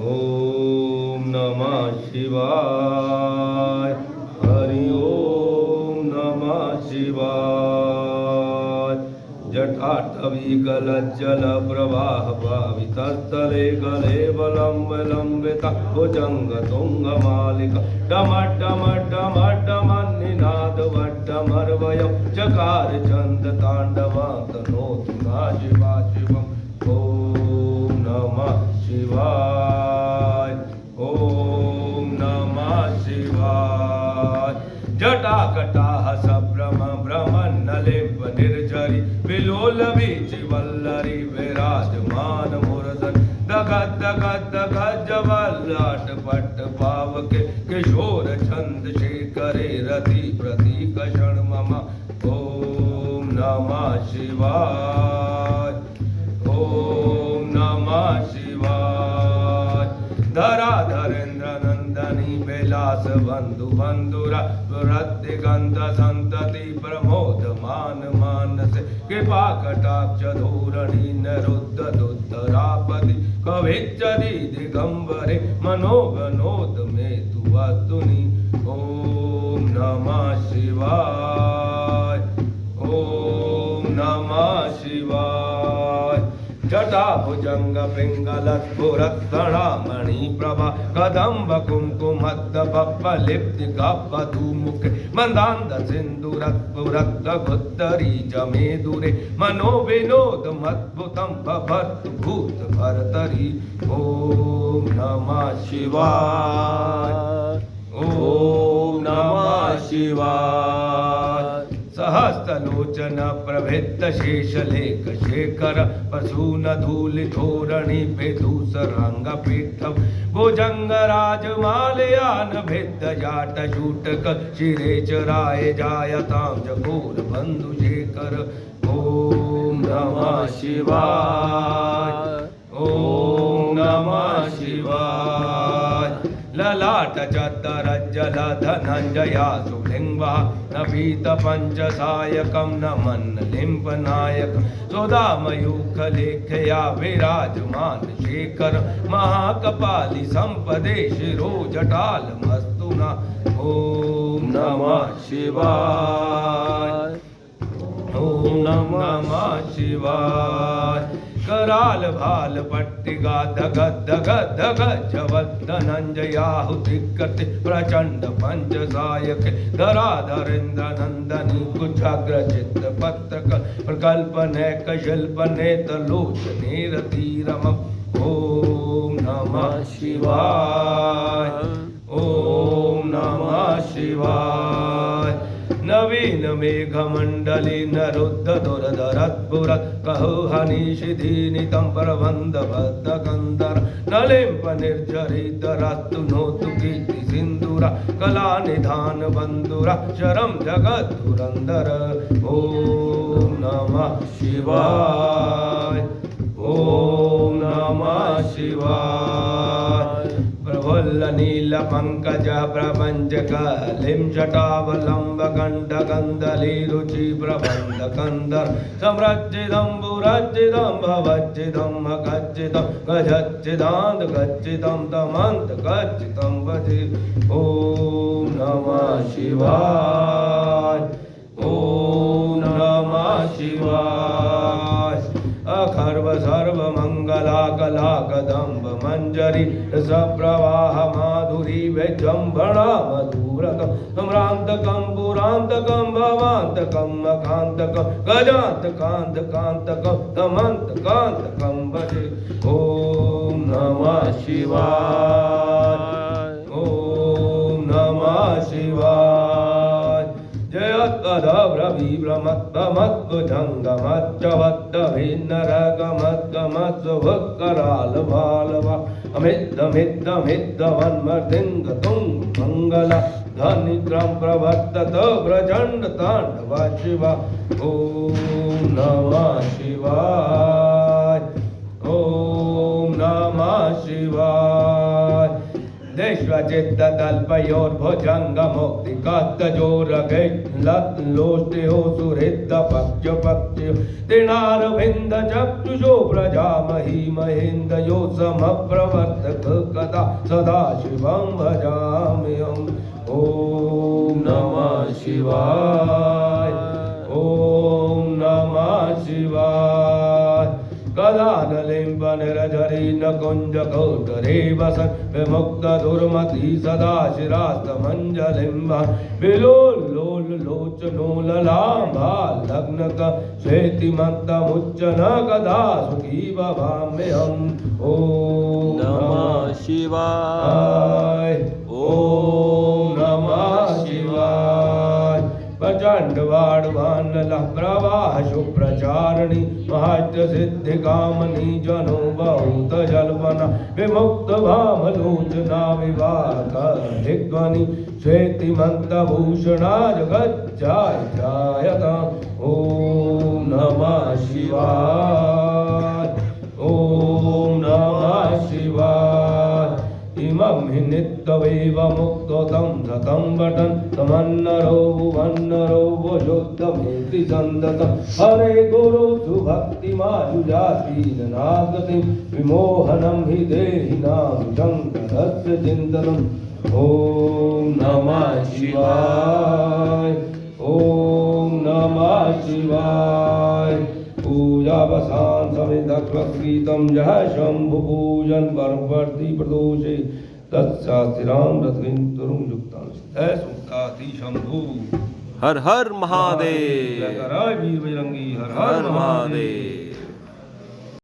ओम नमः शिवाय। हरि ओम नमः शिवाय। जटाटवी गलज्जल प्रवाह पावितस्थले गले वलम्बिता भुजंग तुंग मालिका डमड्डमड्डमड्डमन्निनाद वड्डमर्वयो चकार चंद तांडवा तनोतु ना शिवा शिवम्। ओम नमः शिवाय। ओम नमः शिवाय। जटाकटाह सभ्रम भ्रमन्नलिम्ब निर्झरि विलोल वीचिवल्लरि विराजमान मूर्धन दगद दगद दगद जवल्लट पट्ट पावके किशोर छंद शेखरे रति प्रतीक क्षण मम। ओम नमः शिवाय। ओम नमः शिवाय। धराधरेन्द्र नंदनी विलास बंधु बंधुरा वृद्धिगंध संतति प्रमोद मान मानस कृपा कटाक्ष धोरणी नरुद्ध दुद्धरापति कविच्चरि दिगंबरे मनोगनोद में तुनि। ओम नमः शिवाय। ओम नमः शिवाय। जटा भुजंग पिंगलस्फुरत्तणामणि प्रभा कदम्ब कुंकुमद्द बप्पलिप्ति कपधूमुखे मंदान्द सिंधुरत्पुरत्त गुत्तरी जमे दूरे मनो विनोद मद्भुतं भर्तु भूत भरतरी। ओम नमः शिवाय। ओम नमः शिवाय। सहस्रलोचन प्रभृत शेषलेख शेखर प्रसून धूलि धोरणि विदूषरंग पीठम भुजंग राजमालयान भिद्ध जाट शूटक शिरे चराय जायतां जघोर बंधु शेखर। ओम नमः शिवाय। ओम नमः शिवाय। ललाट चतरज्जल धनंजया सुलिंगा नवीत पंचसायकं नमन् लिंब नायक सुदामयूख लेखया विराजमान शेखर महाकपाली संपदे शिरो जटाल मस्तुना। ओम नमः शिवाय। ओम नमः शिवाय। कराल भाल पट्टिगा धगद धगद धगद जवल धनंजयाहुति करते प्रचंड पंचसायक धराधरेन्द्र नंदनी कुचाग्र चित्त पत्रक प्रकल्पने कशिल्पने तलोचने रतिरम। ओम नमः शिवाय। ओम नमः शिवाय। नवीन मेघमंडली नरुद्ध दुरधरत्पुरत् कहुहनिशिधीनितं प्रबन्ध बद्धकन्दर नलिम्प निर्झरितरास्तु नोतु कीर्ति सिन्दूरा कलानिधान बन्धुरा शरं जगद्धुरन्धर। ओम नमः शिवाय। ओम नमः शिवाय। प्रफुल्ल नील पंकज प्रपंच कलिं जटावलंब कंठ कंदली रुचि प्रबंध कंदर सम्रज्जितं बुरज्जितं भवज्जितं गज्जितं गजज्जिदान्त गज्जितं तमन्त गज्जितं भजे। ओम नमः शिवाय। ओम नमः शिवाय। अखर्व सर्व मंगला कला कदम्ब मंजरी सप्रवाह माधुरी विजृंभणा मधुरतम सम्रांतकं पुरांतकं भवांतकं मकांतकं गजांतकांतकांतकं तमंतकांतकं भजे। ओम नमः शिवाय। ओम नमः शिवाय। जयत्कदभ्रवीभ्रमत्तमत्तुजङ्गमच्चवत्तभिन्नरगमत्तमत्सुभक्करालभालवा अमिद्दमिद्दमिद्दवन्मर्दिङ्गतुङ्गमङ्गल धनिक्रम प्रवर्तत प्रचण्ड ताण्डवा शिवा। ओम नमः शिवाय। ओम नमः शिवाय। विश्वचित्ततल्पयोर्भुजङ्गमुक्तिकत्तजोरगैर्लोष्टियो सुहृद्पक्ष्य त्रिणारविन्द चक्षुषो प्रजामहि महेन्द्रयो समप्रवर्तक कदा सदाशिवं भजाम्यहम् ॐ नमः शिवाय ॐ नमः शिवाय कदानलिम्बनिरझरी न कुञ्जकौटरे वसन् विमुक्तदुर्मति सदा शिरास्तमञ्जलिम्बान् विलोलोलोचनो ललाम्बाल्लग्नक श्वेतिमन्तमुच्चन कदा सुखी भवाम्यहम् ॐ नमः शिवाय ॐ नमः शिवाय प्रचंड वाणवानला प्रवाह शुप्रचारिणी महत्व सिद्धि कामनी जनो बहुत जल्पना विमुक्त भामलोचना विवाह ध्वनि श्वेतिमंत भूषणा जगज्जाय जायता ओम नमः शिवाय ओम नमः शिवाय इमं हि नित्यमेव मुक्तं सतं वटन् तमन्नरो भुवन्नरो वशुद्धमेति सन्दतं हरे गुरु सुभक्तिमायुजासीननागतिं विमोहनं हि देहिनां शङ्करस्य चिन्तनम् ॐ नमः शिवाय ॐ नमः शिवाय पूजावसान समिधक्रीतं जह शंभु पूजन परवर्ती प्रदोषे तत्शास्त्राम रत्रिंतुरुं युक्तां सुक्ताति शंभु हर हर महादेव वीर बजरंगी हर हर महादेव।